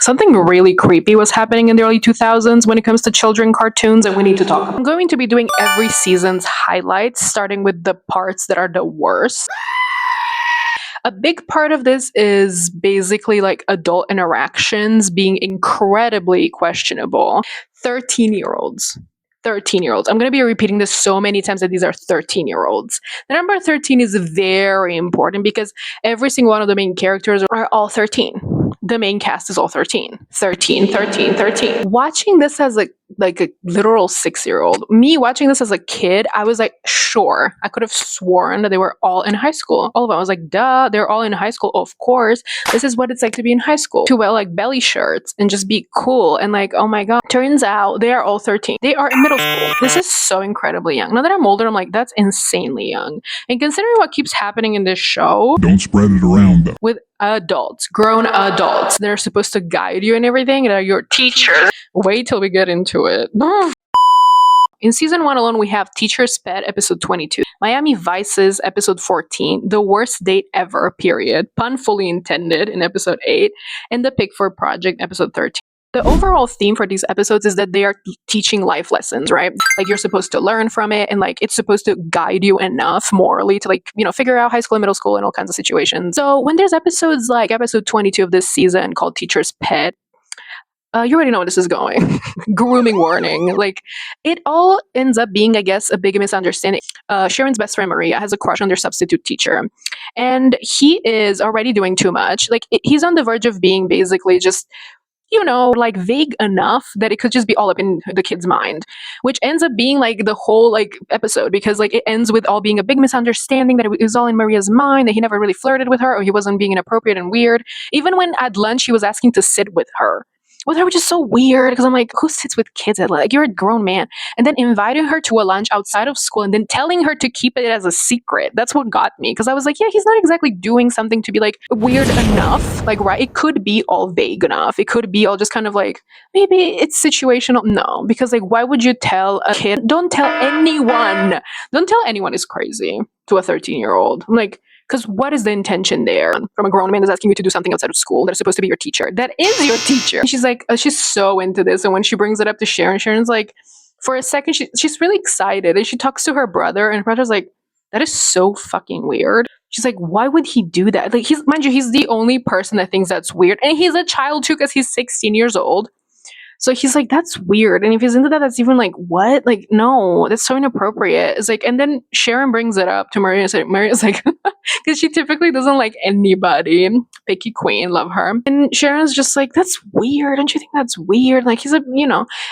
something really creepy was happening in the early 2000s when it comes to children cartoons, and we need to talk. I'm going to be doing every season's highlights, starting with the parts that are the worst. A big part of this is basically like adult interactions being incredibly questionable. 13-year-olds. 13-year-olds. I'm going to be repeating this so many times that these are 13-year-olds. The number 13 is very important because every single one of the main characters are all 13. The main cast is all 13. 13, 13, 13. Watching this as a literal 6-year-old, me watching this as a kid, I was like, sure, I could have sworn that they were all in high school. All of them. I was like, duh, they're all in high school. Of course, this is what it's like to be in high school. To wear like belly shirts and just be cool and like, oh my god. Turns out they are all 13. They are in middle school. This is so incredibly young. Now that I'm older, I'm like, that's insanely young. And considering what keeps happening in this show, don't spread it around though. With adults, grown adults, they're supposed to guide you and everything, and are your teachers. Wait till we get into it. In season 1 alone, we have Teacher's Pet, episode 22, Miami Vice's episode 14, The Worst Date Ever, period, pun fully intended, in episode 8, and The Pickford Project, episode 13. The overall theme for these episodes is that they are teaching life lessons, right? Like you're supposed to learn from it, and like it's supposed to guide you enough morally to like, figure out high school and middle school and all kinds of situations. So when there's episodes like episode 22 of this season called Teacher's Pet, you already know where this is going. Grooming warning. Like, it all ends up being, I guess, a big misunderstanding. Sharon's best friend, Maria, has a crush on their substitute teacher. And he is already doing too much. Like, he's on the verge of being basically just, like vague enough that it could just be all up in the kid's mind, which ends up being like the whole like episode, because like it ends with all being a big misunderstanding, that it was all in Maria's mind, that he never really flirted with her, or he wasn't being inappropriate and weird. Even when at lunch he was asking to sit with her, which is so weird, because I'm like, who sits with kids at lunch? Like, you're a grown man. And then inviting her to a lunch outside of school and then telling her to keep it as a secret. That's what got me, because I was like, yeah, he's not exactly doing something to be like weird enough. Like, right, it could be all vague enough. It could be all just kind of like, maybe it's situational. No, because like, why would you tell a kid? Don't tell anyone. Don't tell anyone is crazy to a 13-year-old. I'm like, because what is the intention there from a grown man that's asking you to do something outside of school that is supposed to be your teacher? That is your teacher. And she's like, she's so into this. And when she brings it up to Sharon, Sharon's like, for a second, she's really excited. And she talks to her brother, and her brother's like, that is so fucking weird. She's like, why would he do that? Like, mind you, he's the only person that thinks that's weird. And he's a child too, because he's 16 years old. So he's like, that's weird. And if he's into that, that's even like, what? Like, no, that's so inappropriate. It's like, and then Sharon brings it up to Maria. So Maria's like, because she typically doesn't like anybody. Picky queen, love her. And Sharon's just like, that's weird. Don't you think that's weird? Like, he's a,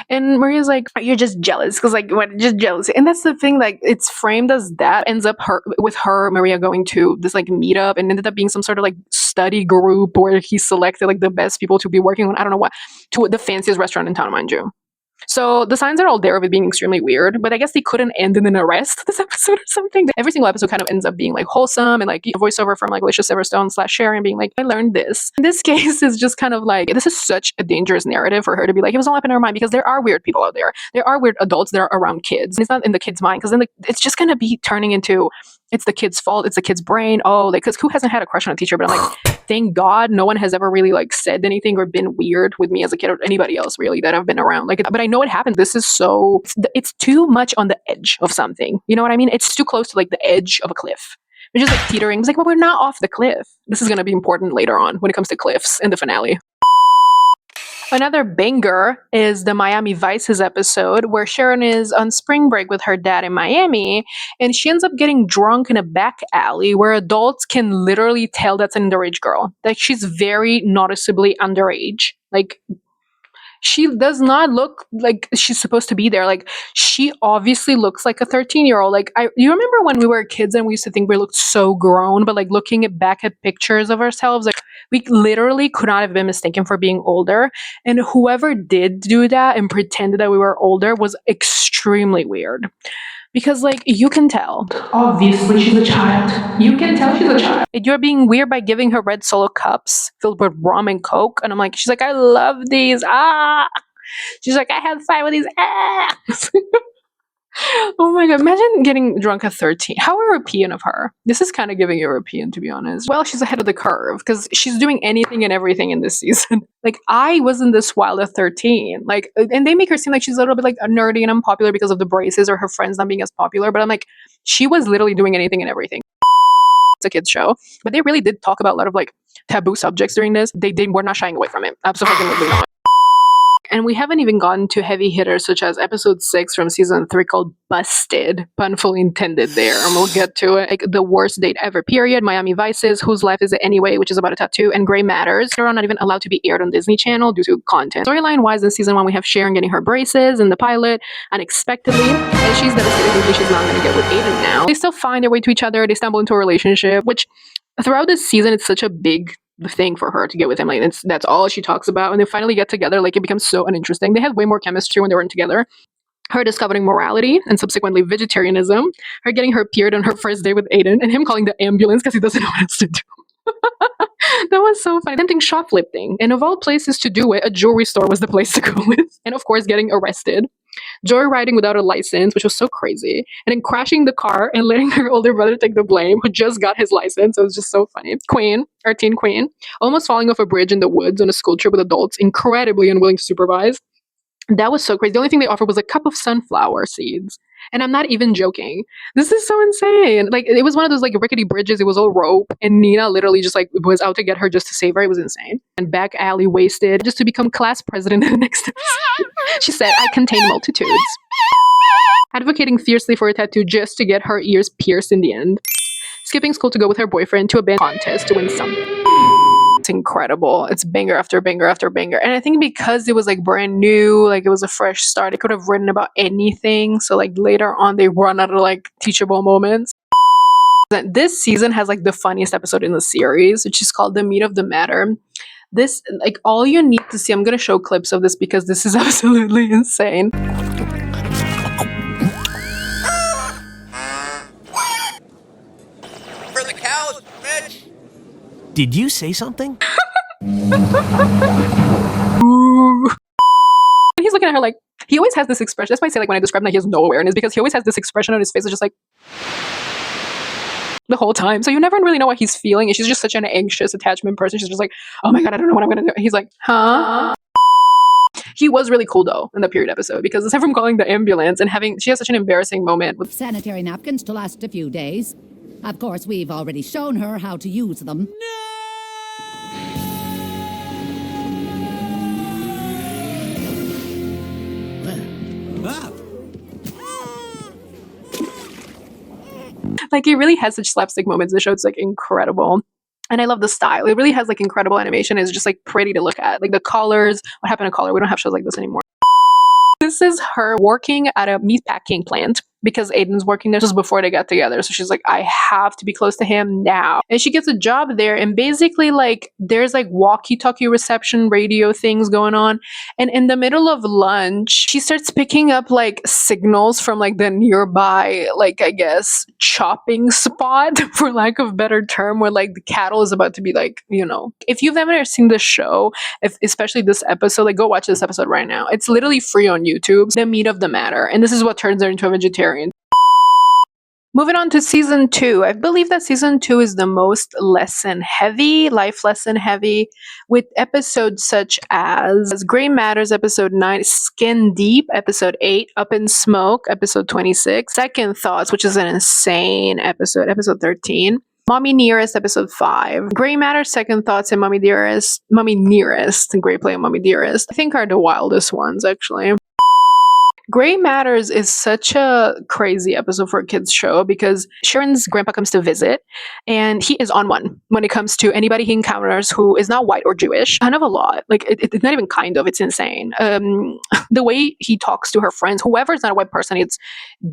and Maria's like, you're just jealous. Because like, what? Just jealousy. And that's the thing, like, it's framed as that. Ends up with Maria going to this like meetup, and ended up being some sort of like study group where he selected like the best people to be working on, I don't know what, to the fanciest restaurant in town, mind you. So the signs are all there of it being extremely weird, but I guess they couldn't end in an arrest this episode or something. Every single episode kind of ends up being like wholesome, and like a voiceover from like Alicia Silverstone / Sharon being like, I learned this. In this case is just kind of like, this is such a dangerous narrative for her to be like, it was all up in her mind, because there are weird people out there. There are weird adults that are around kids. It's not in the kid's mind, because then it's just going to be turning into, it's the kid's fault, it's the kid's brain. Oh, like, because who hasn't had a crush on a teacher? But I'm like, thank God no one has ever really like said anything or been weird with me as a kid, or anybody else really that I've been around. Like, but I know it happened. This is so, it's too much on the edge of something. You know what I mean? It's too close to like the edge of a cliff. It's just like teetering. It's like, well, we're not off the cliff. This is going to be important later on when it comes to cliffs in the finale. Another banger is the Miami Vice's episode, where Sharon is on spring break with her dad in Miami, and she ends up getting drunk in a back alley where adults can literally tell that's an underage girl. Like, she's very noticeably underage. Like, she does not look like she's supposed to be there. Like, she obviously looks like a 13-year-old. Like, you remember when we were kids and we used to think we looked so grown, but like looking back at pictures of ourselves, like, we literally could not have been mistaken for being older. And whoever did do that and pretended that we were older was extremely weird. Because, like, you can tell. Obviously, she's a child. You can tell she's a child. You're being weird by giving her red Solo cups filled with rum and Coke. And I'm like, she's like, I love these. Ah. She's like, I had fun with these. Ah. Oh my god, imagine getting drunk at 13. How European of her. This is kind of giving European, to be honest. Well, she's ahead of the curve because she's doing anything and everything in this season. Like, I wasn't this wild at 13. Like, and they make her seem like she's a little bit like nerdy and unpopular because of the braces or her friends not being as popular. But I'm like, she was literally doing anything and everything. It's a kids show, but they really did talk about a lot of like taboo subjects during this. They were not shying away from it. Absolutely not. And we haven't even gotten to heavy hitters such as episode 6 from season 3 called Busted, pun fully intended there, and we'll get to it. Like, the worst date ever, period, Miami Vices, Whose Life Is It Anyway, which is about a tattoo, and Gray Matters. They're not even allowed to be aired on Disney Channel due to content. Storyline-wise, in season 1, we have Sharon getting her braces in the pilot, unexpectedly, and she's devastated because she's not going to get with Aiden now. They still find their way to each other, they stumble into a relationship, which throughout this season, it's such a big thing for her to get with him. Like, that's all she talks about. And they finally get together. Like, it becomes so uninteresting. They had way more chemistry when they weren't together. Her discovering morality and subsequently vegetarianism. Her getting her period on her first day with Aiden and him calling the ambulance because he doesn't know what else to do. That was so funny. Attempting shoplifting. And of all places to do it, a jewelry store was the place to go with. And of course, getting arrested. Joyriding without a license, which was so crazy, and then crashing the car and letting her older brother take the blame, who just got his license. It was just so funny. Queen, our teen queen, almost falling off a bridge in the woods on a school trip with adults, incredibly unwilling to supervise. That was so crazy. The only thing they offered was a cup of sunflower seeds. And I'm not even joking. This is so insane. Like, it was one of those like rickety bridges. It was all rope. And Nina literally just like was out to get her just to save her. It was insane. And back alley wasted just to become class president in the next episode. She said, I contain multitudes. Advocating fiercely for a tattoo just to get her ears pierced in the end. Skipping school to go with her boyfriend to a band contest to win something. It's incredible. It's banger after banger after banger. And I think because it was like brand new, like it was a fresh start, it could have written about anything. So like later on, they run out of like teachable moments. This season has like the funniest episode in the series, which is called The Meat of the Matter. This, like, all you need to see, I'm going to show clips of this because this is absolutely insane. For the cows, bitch! Did you say something? Ooh. And he's looking at her like, he always has this expression. That's why I say, like, when I describe that he has no awareness, because he always has this expression on his face that's just like the whole time. So you never really know what he's feeling. And she's just such an anxious attachment person. She's just like, oh my god, I don't know what I'm gonna do. He's like, huh? He was really cool though in the period episode, because aside from calling the ambulance and she has such an embarrassing moment with sanitary napkins to last a few days. Of course, we've already shown her how to use them. Like, it really has such slapstick moments in the show. It's like incredible. And I love the style. It really has like incredible animation. It's just like pretty to look at. Like the colors. What happened to color? We don't have shows like this anymore. This is her working at a meatpacking plant because Aiden's working there. This was before they got together. So she's like, I have to be close to him now. And she gets a job there. And basically, like, there's like walkie-talkie reception radio things going on. And in the middle of lunch, she starts picking up like signals from like the nearby, like, I guess, chopping spot, for lack of a better term, where like the cattle is about to be like, you know. If you've ever seen the show, especially this episode, like, go watch this episode right now. It's literally free on YouTube. The Meat of the Matter. And this is what turns her into a vegetarian. Moving on to season 2. I believe that season 2 is the most lesson heavy, life lesson heavy, with episodes such as Gray Matters, episode 9, Skin Deep, episode 8, Up in Smoke, episode 26, Second Thoughts, which is an insane episode, episode 13, Mommy Nearest, episode 5, Gray Matters, Second Thoughts, and Mommy Nearest, and Gray Play and Mommy Dearest, I think are the wildest ones, actually. Gray Matters is such a crazy episode for a kids show because Sharon's grandpa comes to visit and he is on one when it comes to anybody he encounters who is not white or Jewish. Kind of a lot. Like, it's not even kind of, it's insane. The way he talks to her friends, whoever's not a white person, it's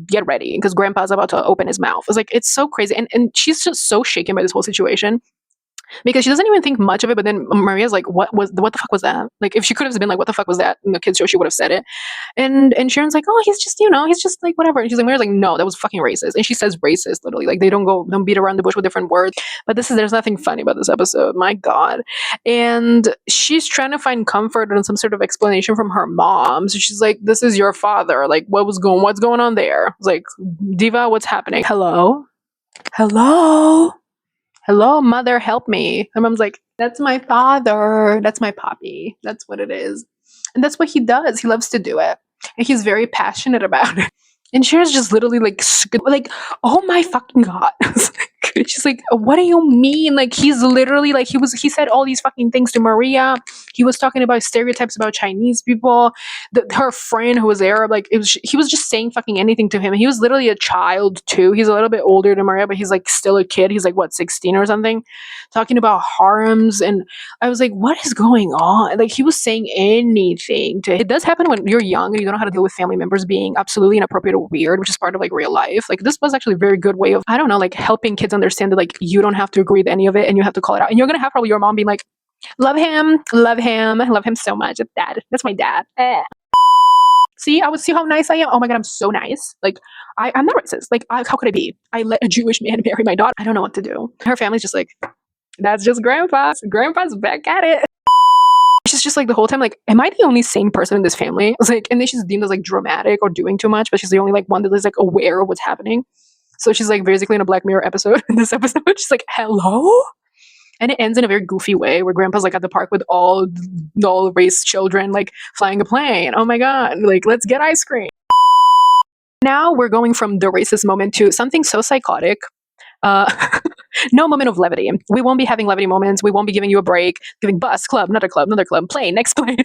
get ready because grandpa's about to open his mouth. It's like, it's so crazy. And she's just so shaken by this whole situation. because she doesn't even think much of it. But then Maria's like, what the fuck was that? Like, if she could have been like, what the fuck was that in the kids show, she would have said it. And Sharon's like, oh, he's just, he's just like whatever. And she's like, Maria's like, no, that was fucking racist. And she says racist literally. Like, they don't beat around the bush with different words. But there's nothing funny about this episode. My God. And she's trying to find comfort and some sort of explanation from her mom. So she's like, this is your father. Like, what's going on there? It's like, Diva, what's happening? Hello? Hello, mother, help me. And mom's like, that's my father. That's my poppy. That's what it is. And that's what he does. He loves to do it. And he's very passionate about it. And Cher's just literally like, oh my fucking God. She's like, what do you mean? Like, he's literally like, he said all these fucking things to Maria. He was talking about stereotypes about Chinese people. Her friend who was Arab, like, he was just saying fucking anything to him. He was literally a child too. He's a little bit older than Maria, but he's like still a kid. He's like, what, 16 or something? Talking about harems. And I was like, what is going on? Like, he was saying anything to. It does happen when you're young and you don't know how to deal with family members being absolutely inappropriate or weird, which is part of like real life. Like, this was actually a very good way of, I don't know, like helping kids understand that like you don't have to agree with any of it and you have to call it out. And you're gonna have probably your mom being like, love him so much. That's my dad. See, I would see how nice I am. Oh my God, I'm so nice. Like, I'm not racist. Like, how could I be? I let a Jewish man marry my daughter. I don't know what to do. Her family's just like, that's just grandpa. Grandpa's back at it. She's just like the whole time like, am I the only sane person in this family? I was like, and then she's deemed as like dramatic or doing too much, but she's the only like one that is like aware of what's happening. So she's like basically in a Black Mirror episode. In this episode, she's like, hello? And it ends in a very goofy way where grandpa's like at the park with all race children like flying a plane. Oh my God, like, let's get ice cream. Now we're going from the racist moment to something so psychotic. No moment of levity. We won't be having levity moments. We won't be giving you a break, giving bus, club, another club, plane, next plane.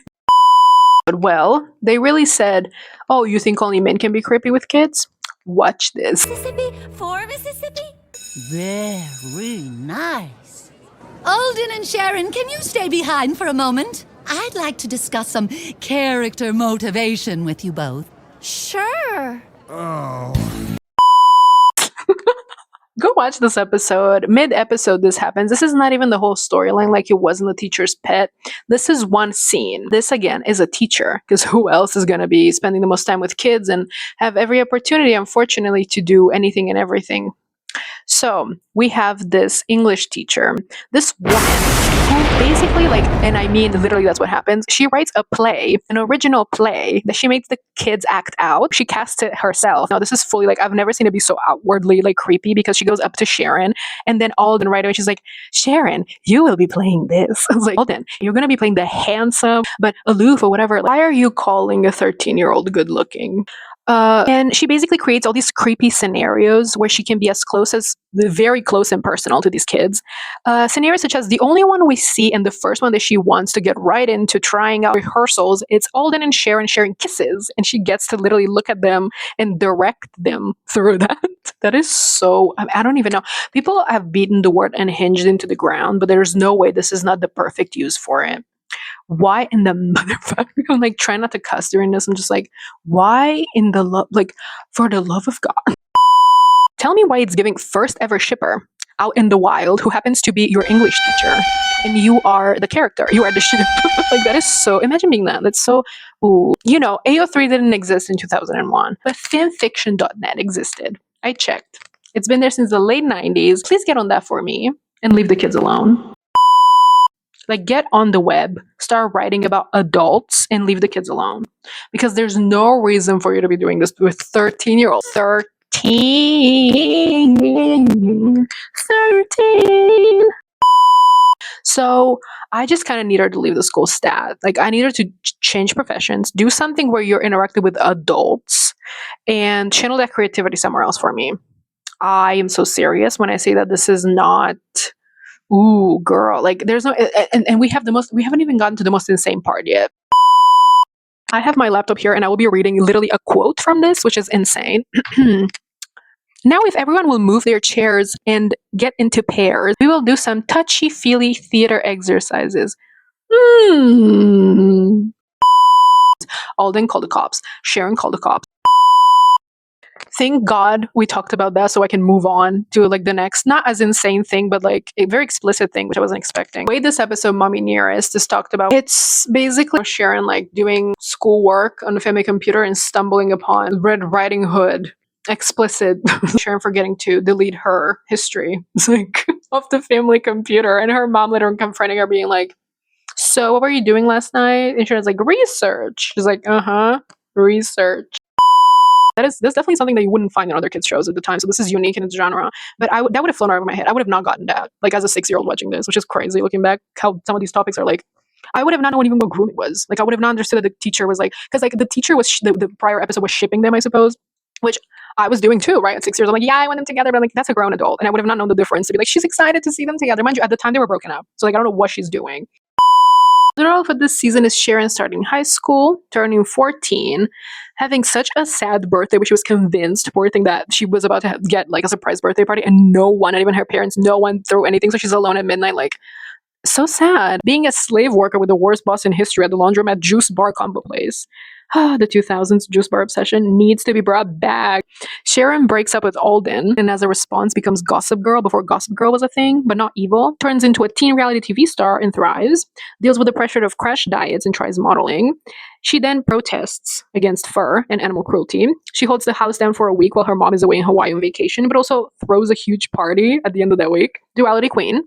But well, they really said, oh, you think only men can be creepy with kids? Watch this. Mississippi for Mississippi. Very nice. Alden and Sharon, can you stay behind for a moment? I'd like to discuss some character motivation with you both. Sure. Go watch this episode. Mid-episode this happens. This is not even the whole storyline like it was in The Teacher's Pet. This is one scene. This, again, is a teacher, because who else is going to be spending the most time with kids and have every opportunity, unfortunately, to do anything and everything? So we have this English teacher, this woman who basically like, and I mean literally that's what happens. She writes a play, an original play that she makes the kids act out. She casts it herself. Now this is fully like, I've never seen it be so outwardly like creepy, because she goes up to Sharon and then Alden right away she's like, Sharon, you will be playing this. I was like, Alden, you're going to be playing the handsome but aloof or whatever. Why are you calling a 13-year-old good looking? And she basically creates all these creepy scenarios where she can be as close as very close and personal to these kids. Scenarios such as the only one we see in the first one that she wants to get right into trying out rehearsals, it's Alden and Sharon sharing kisses, and she gets to literally look at them and direct them through that. That is so, I don't even know. People have beaten the word unhinged into the ground, but there's no way this is not the perfect use for it. Why in the motherfucker? I'm like trying not to cuss during this. I'm just like, why in the love, like, for the love of God? Tell me why it's giving first ever shipper out in the wild who happens to be your English teacher and you are the character. You are the ship. Like, that is so, imagine being that. That's so, ooh. You know, AO3 didn't exist in 2001, but fanfiction.net existed. I checked. It's been there since the late 90s. Please get on that for me and leave the kids alone. Like, get on the web, start writing about adults, and leave the kids alone. Because there's no reason for you to be doing this with 13-year-olds. 13. So I just kind of need her to leave the school stat. Like, I need her to change professions, do something where you're interacting with adults, and channel that creativity somewhere else for me. I am so serious when I say that this is not... Ooh, girl, like there's no, and we haven't even gotten to the most insane part yet. I have my laptop here and I will be reading literally a quote from this, which is insane. Now, if everyone will move their chairs and get into pairs, we will do some touchy-feely theater exercises. Alden called the cops. Sharon called the cops. Thank God we talked about that so I can move on to like the next, not as insane thing, but like a very explicit thing, which I wasn't expecting. The way this episode, Mommy Nearest, is talked about, it's basically Sharon like doing schoolwork on the family computer and stumbling upon Red Riding Hood. Explicit. Sharon forgetting to delete her history. It's like off the family computer, and her mom later on confronting her, being like, "So, what were you doing last night?" And Sharon's like, "Research." She's like, research. That's definitely something that you wouldn't find in other kids shows at the time. So this is unique in its genre. But that would have flown over my head. I would have not gotten that, like as a 6-year-old watching this, which is crazy looking back. How some of these topics are like, I would have not known even what grooming was. Like I would have not understood that the teacher was like, because like the teacher was the prior episode was shipping them, I suppose, which I was doing too, right? At 6 years, I'm like, yeah, I want them together, but I'm like, that's a grown adult, and I would have not known the difference to be like, she's excited to see them together. Mind you, at the time they were broken up, so like I don't know what she's doing. The moral for this season is Sharon starting high school, turning 14, having such a sad birthday, which she was convinced, poor thing, that she was about to get like a surprise birthday party, and no one, not even her parents, no one threw anything. So she's alone at midnight, like, so sad. Being a slave worker with the worst boss in history at the laundromat juice bar combo place. The 2000s juice bar obsession needs to be brought back. Sharon breaks up with Alden and as a response becomes Gossip Girl before Gossip Girl was a thing, but not evil. Turns into a teen reality TV star and thrives. Deals with the pressure of crash diets and tries modeling. She then protests against fur and animal cruelty. She holds the house down for a week while her mom is away in Hawaii on vacation, but also throws a huge party at the end of that week. Duality queen.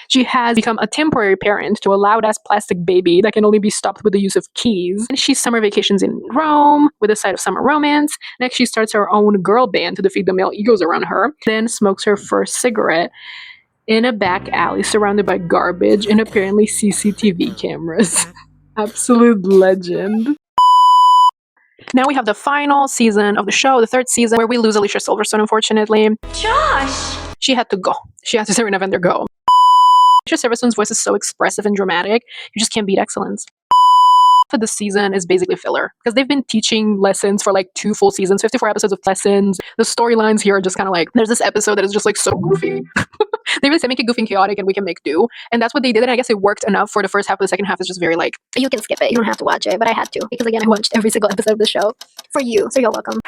She has become a temporary parent to a loud-ass plastic baby that can only be stopped with the use of keys. And she's summer vacations in Rome with a side of summer romance. Next, she starts her own girl band to defeat the male egos around her. Then smokes her first cigarette in a back alley surrounded by garbage and apparently CCTV cameras. Absolute legend. Now we have the final season of the show, the third season, where we lose Alicia Silverstone, unfortunately. Josh! She had to go. She had to Serena Vender go. Alicia Silverstone's voice is so expressive and dramatic, you just can't beat excellence. For this season is basically filler, because they've been teaching lessons for like 2 full seasons, 54 episodes of lessons. The storylines here are just kind of like, there's this episode that is just like so goofy. They really said make it goofy and chaotic and we can make do. And that's what they did, and I guess it worked enough for the first half. The second half is just very like, You can skip it. You don't have to watch it, but I had to. Because again, I watched every single episode of the show for you, so you're welcome.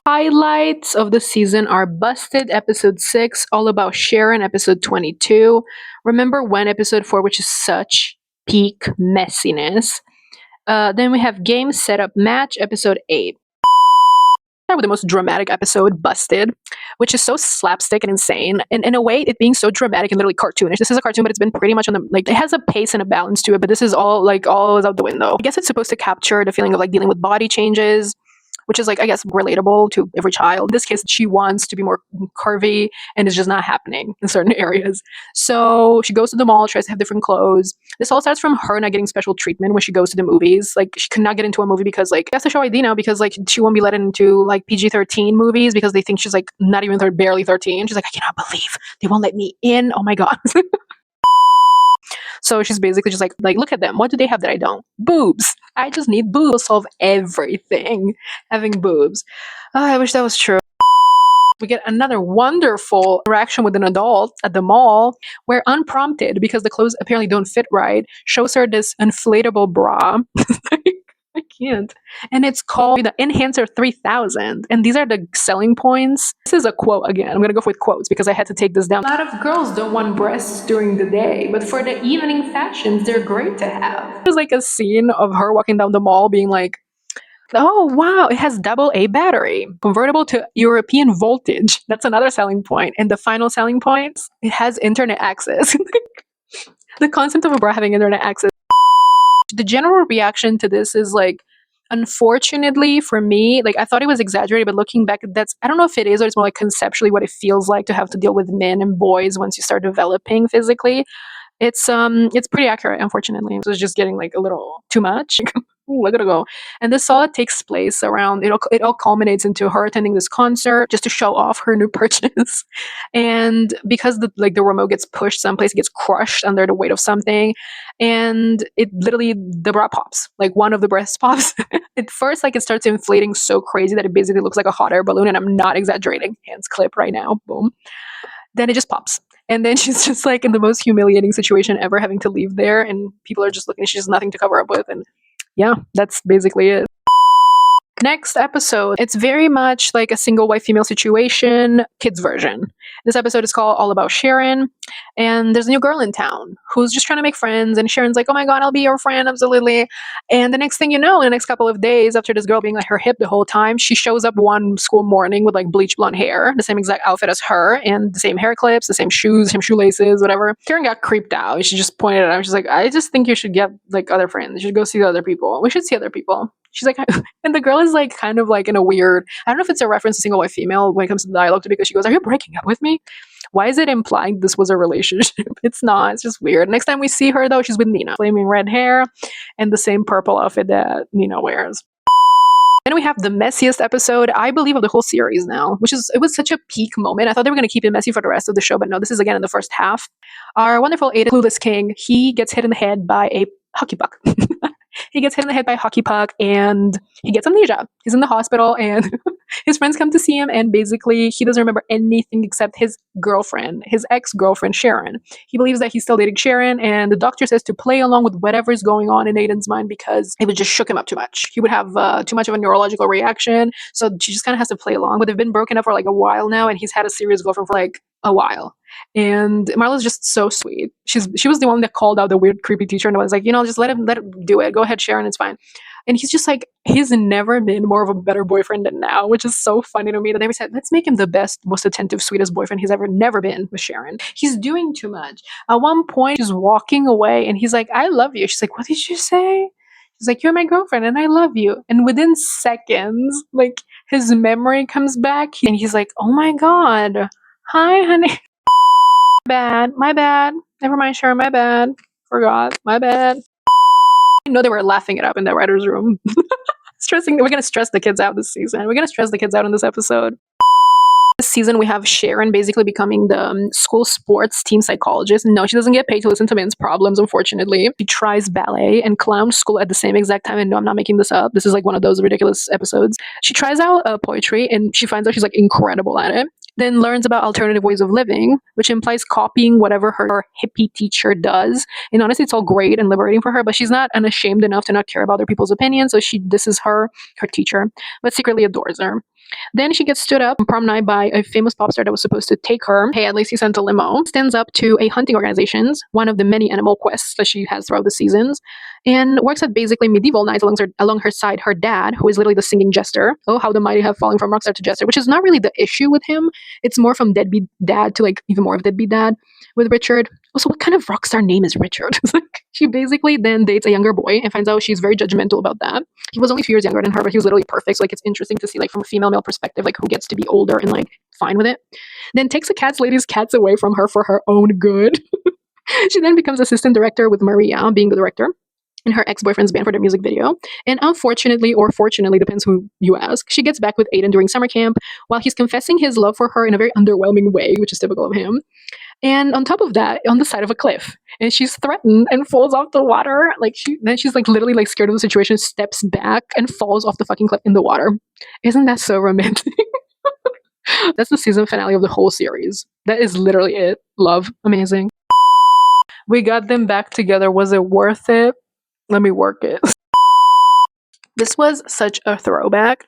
highlights of the season are Busted episode 6, all about Sharon episode 22, Remember When episode 4, which is such peak messiness. Then we have Game Setup Match episode 8. With the most dramatic episode, Busted, which is so slapstick and insane, and in a way it being so dramatic and literally cartoonish. This is a cartoon, but it's been pretty much on the, like, it has a pace and a balance to it, but this is all is out the window. I guess it's supposed to capture the feeling of like dealing with body changes, which is like, I guess, relatable to every child. In this case, she wants to be more curvy and it's just not happening in certain areas. So she goes to the mall, tries to have different clothes. This all starts from her not getting special treatment when she goes to the movies. Like, she could not get into a movie because, like, that's the show ID now, because, like, she won't be let into, like, PG-13 movies because they think she's, like, not even barely 13. She's like, I cannot believe they won't let me in. Oh my God. So she's basically just like, look at them. What do they have that I don't? Boobs. I just need boobs to solve everything. Having boobs. Oh, I wish that was true. We get another wonderful interaction with an adult at the mall where, unprompted, because the clothes apparently don't fit right, shows her this inflatable bra. I can't. And it's called the Enhancer 3000. And these are the selling points. This is a quote again. I'm going to go with quotes because I had to take this down. A lot of girls don't want breasts during the day, but for the evening fashions, they're great to have. There's like a scene of her walking down the mall being like, oh, wow, it has AA battery, convertible to European voltage. That's another selling point. And the final selling point, it has internet access. The concept of a bra having internet access. The general reaction to this is like, unfortunately for me, like, I thought it was exaggerated, but looking back, I don't know if it is or it's more like conceptually what it feels like to have to deal with men and boys once you start developing physically. It's pretty accurate, unfortunately. So it's just getting like a little too much. Ooh, I gotta go. And this all takes place around, it all culminates into her attending this concert just to show off her new purchase. And because the remote gets pushed someplace, it gets crushed under the weight of something. And it literally, the bra pops. Like, one of the breasts pops. At first, like, it starts inflating so crazy that it basically looks like a hot air balloon. And I'm not exaggerating. Hands clip right now. Boom. Then it just pops. And then she's just like in the most humiliating situation ever, having to leave there. And people are just looking, she has nothing to cover up with. And yeah, that's basically it. Next episode, it's very much like a single white female situation, kids version. This episode is called All About Sharon, and there's a new girl in town who's just trying to make friends, and Sharon's like, oh my god, I'll be your friend, absolutely. And the next thing you know, in the next couple of days, after this girl being like her hip the whole time, she shows up one school morning with like bleach blonde hair, the same exact outfit as her, and the same hair clips, the same shoes, same shoelaces, whatever. Sharon got creeped out. She just pointed it out. She's like, I just think you should get like other friends. You should go see the other people. We should see other people. She's like, and the girl is like kind of like in a weird, I don't know if it's a reference to single white female when it comes to the dialogue too, because she goes, are you breaking up with me? Why is it implying this was a relationship? It's not. It's just weird. Next time we see her though, she's with Nina, flaming red hair and the same purple outfit that Nina wears. Then we have the messiest episode, I believe, of the whole series now, which is, it was such a peak moment. I thought they were going to keep it messy for the rest of the show, but no, this is again in the first half. Our wonderful Aiden, clueless king, he gets hit in the head by a hockey puck. He gets hit in the head by a hockey puck and he gets amnesia. He's in the hospital and his friends come to see him, and basically he doesn't remember anything except his girlfriend, his ex-girlfriend Sharon. He believes that he's still dating Sharon, and the doctor says to play along with whatever is going on in Aiden's mind because it would just shook him up too much. He would have too much of a neurological reaction, so she just kind of has to play along. But they've been broken up for like a while now, and he's had a serious girlfriend for like a while. And Marla's just so sweet. She was the one that called out the weird creepy teacher and was like, you know, just let him do it. Go ahead, Sharon, it's fine. And he's just like, he's never been more of a better boyfriend than now, which is so funny to me that they said, let's make him the best, most attentive, sweetest boyfriend he's never been with Sharon. He's doing too much. At one point, she's walking away and he's like, I love you. She's like, what did you say? He's like, you're my girlfriend and I love you. And within seconds, like his memory comes back and he's like, oh my God. Hi, honey. My bad. Never mind, Sharon, my bad. Forgot, my bad. I know they were laughing it up in the writer's room. We're gonna stress the kids out this season. We're gonna stress the kids out in this episode. This season, we have Sharon basically becoming the school sports team psychologist. No, she doesn't get paid to listen to men's problems, unfortunately. She tries ballet and clown school at the same exact time. And no, I'm not making this up. This is like one of those ridiculous episodes. She tries out poetry and she finds out she's like incredible at it. Then learns about alternative ways of living, which implies copying whatever her hippie teacher does. And honestly, it's all great and liberating for her, but she's not unashamed enough to not care about other people's opinions. So this is her teacher, but secretly adores her. Then she gets stood up on prom night by a famous pop star that was supposed to take her. Hey, at least he sent a limo. Stands up to a hunting organization, one of the many animal quests that she has throughout the seasons, and works at basically medieval nights along her side, her dad, who is literally the singing jester. Oh, how the mighty have fallen from rockstar to jester, which is not really the issue with him. It's more from deadbeat dad to like even more of deadbeat dad with Richard. Also, what kind of rockstar name is Richard? She basically then dates a younger boy and finds out she's very judgmental about that. He was only a few years younger than her, but he was literally perfect. So like it's interesting to see like from a female male perspective, like who gets to be older and like fine with it. Then takes the lady's cats away from her for her own good. She then becomes assistant director with Maria, being the director, in her ex-boyfriend's band for their music video. And unfortunately, or fortunately, depends who you ask, she gets back with Aiden during summer camp while he's confessing his love for her in a very underwhelming way, which is typical of him. And on top of that, on the side of a cliff, and she's threatened and falls off the water. Then she's like literally like scared of the situation, steps back and falls off the fucking cliff in the water. Isn't that so romantic? That's the season finale of the whole series. That is literally it. Love. Amazing. We got them back together. Was it worth it? Let me work it. This was such a throwback.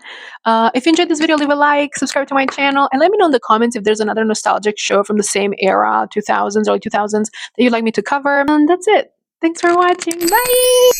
If you enjoyed this video, leave a like, subscribe to my channel, and let me know in the comments if there's another nostalgic show from the same era, 2000s, early 2000s, that you'd like me to cover. And that's it. Thanks for watching. Bye!